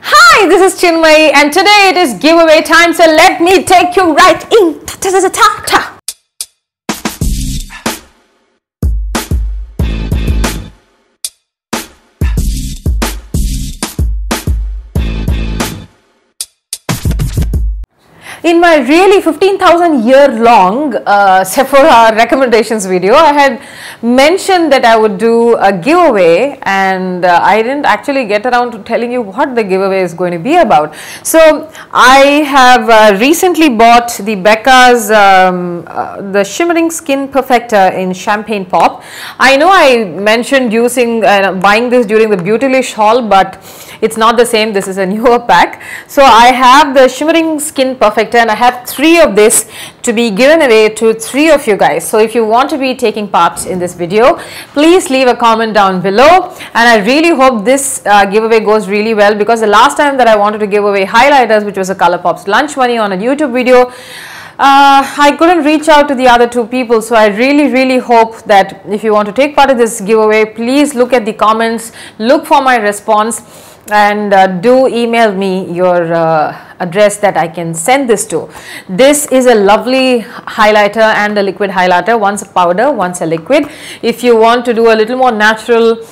Hi, this is Chinmayi and today it is giveaway time, so let me take you right in. Ta-ta-ta-ta-ta. In my really 15,000 year long Sephora recommendations video, I had mentioned that I would do a giveaway, and I didn't actually get around to telling you what the giveaway is going to be about. So I have recently bought the Becca's the Shimmering Skin Perfector in Champagne Pop. I know I mentioned using buying this during the Beautylish haul, but it's not the same. This is a newer pack. So I have the Shimmering Skin Perfector and I have 3 of this to be given away to 3 of you guys. So if you want to be taking part in this video, please leave a comment down below, and I really hope this giveaway goes really well, because the last time that I wanted to give away highlighters, which was a ColourPop's lunch money on a YouTube video, I couldn't reach out to the other 2 people. So I really hope that if you want to take part in this giveaway, please look at the comments, look for my response, and do email me your address that I can send this to. This is a lovely highlighter and a liquid highlighter, once a powder, once a liquid. If you want to do a little more natural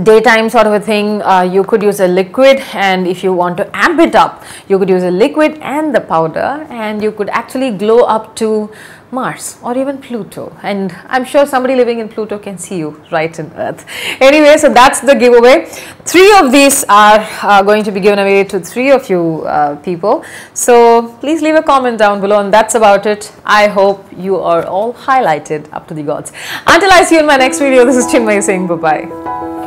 daytime sort of a thing, you could use a liquid, and if you want to amp it up, you could use a liquid and the powder, and you could actually glow up to Mars or even Pluto, and I'm sure somebody living in Pluto can see you right in Earth. Anyway, so that's the giveaway. 3 of these are going to be given away to 3 of you people, so please leave a comment down below, and that's about it. I hope you are all highlighted up to the gods. Until I see you in my next video, this is Chinmayi saying bye bye.